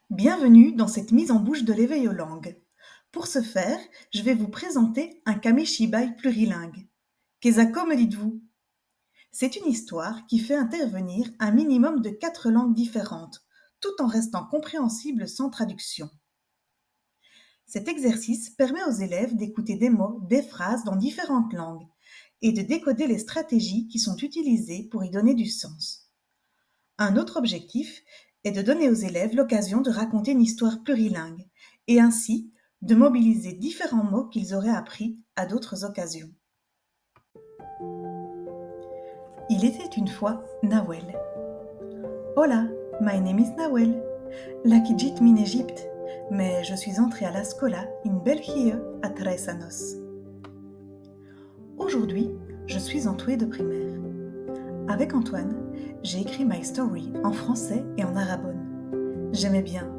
Bienvenue dans cette mise en bouche de l'éveil aux langues. Pour ce faire, je vais vous présenter un kamishibai plurilingue. Kezako, me dites-vous? C'est une histoire qui fait intervenir un minimum de 4 langues différentes, tout en restant compréhensible sans traduction. Cet exercice permet aux élèves d'écouter des mots, des phrases dans différentes langues et de décoder les stratégies qui sont utilisées pour y donner du sens. Un autre objectif est de donner aux élèves l'occasion de raconter une histoire plurilingue et ainsi de mobiliser différents mots qu'ils auraient appris à d'autres occasions. Il était une fois Nawel. Hola, my name is Nawel. Lakijit min Égypte, mais je suis entrée à la Scola in België à 13 años. Aujourd'hui, je suis entourée de primaire. Avec Antoine, j'ai écrit My Story en français et en arabone. J'aimais bien,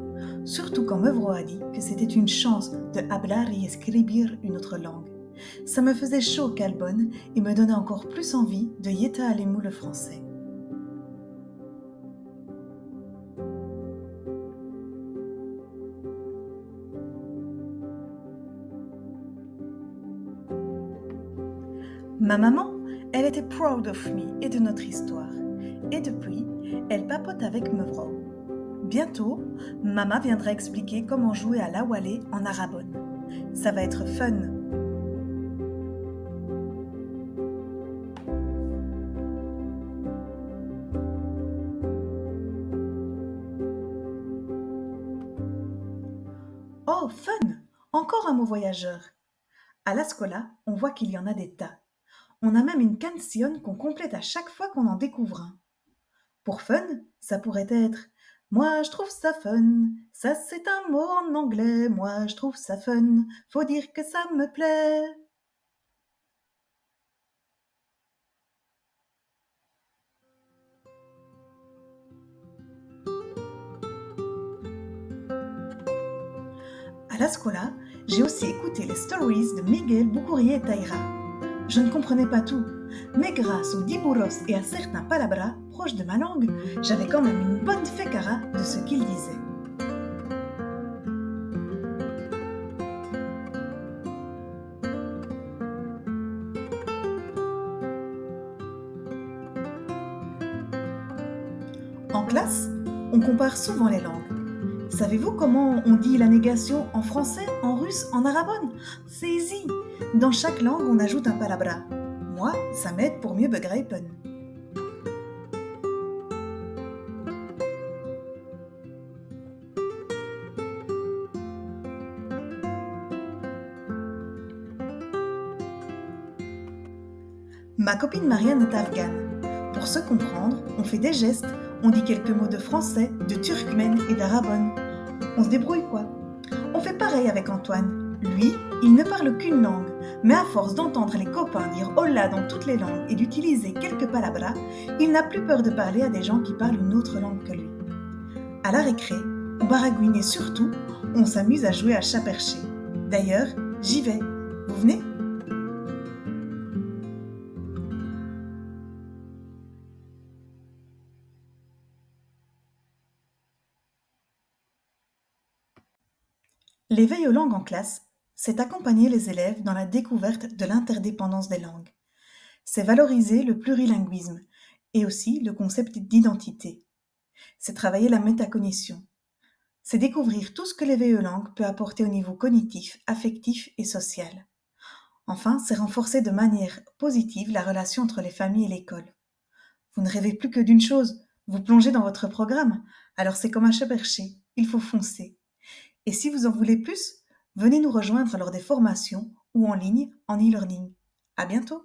surtout quand Mevro a dit que c'était une chance de hablar y escribir une autre langue. Ça me faisait chaud au calbonne et me donnait encore plus envie de yeta alemou le français. Ma maman, elle était proud of me et de notre histoire. Et depuis, elle papote avec Mevro. Bientôt, Mama viendra expliquer comment jouer à l'awalé en arabone. Ça va être fun. Oh, fun! Encore un mot voyageur. À la Scola, on voit qu'il y en a des tas. On a même une canción qu'on complète à chaque fois qu'on en découvre un. Pour fun, ça pourrait être Moi je trouve ça fun, ça c'est un mot en anglais, moi je trouve ça fun, faut dire que ça me plaît. À la Scola, j'ai aussi écouté les stories de Miguel, Bucurier et Taïra. Je ne comprenais pas tout, mais grâce aux diburos et à certains palabras proches de ma langue, j'avais quand même une bonne fécara de ce qu'ils disaient. En classe, on compare souvent les langues. Savez-vous comment on dit la négation en français, en russe, en arabone? C'est easy. Dans chaque langue, on ajoute un palabra. Moi, ça m'aide pour mieux begrijpen. Ma copine Marianne est afghane. Pour se comprendre, on fait des gestes, on dit quelques mots de français, de turkmène et d'arabone. On se débrouille quoi. On fait pareil avec Antoine. Lui, il ne parle qu'une langue, mais à force d'entendre les copains dire hola dans toutes les langues et d'utiliser quelques palabras, il n'a plus peur de parler à des gens qui parlent une autre langue que lui. À la récré, on baragouine et surtout, on s'amuse à jouer à chat perché. D'ailleurs, j'y vais. Vous venez ? L'éveil aux langues en classe, c'est accompagner les élèves dans la découverte de l'interdépendance des langues. C'est valoriser le plurilinguisme et aussi le concept d'identité. C'est travailler la métacognition. C'est découvrir tout ce que l'éveil aux langues peut apporter au niveau cognitif, affectif et social. Enfin, c'est renforcer de manière positive la relation entre les familles et l'école. Vous ne rêvez plus que d'une chose, vous plongez dans votre programme, alors c'est comme un chat perché, il faut foncer. Et si vous en voulez plus, venez nous rejoindre lors des formations ou en ligne en e-learning. À bientôt!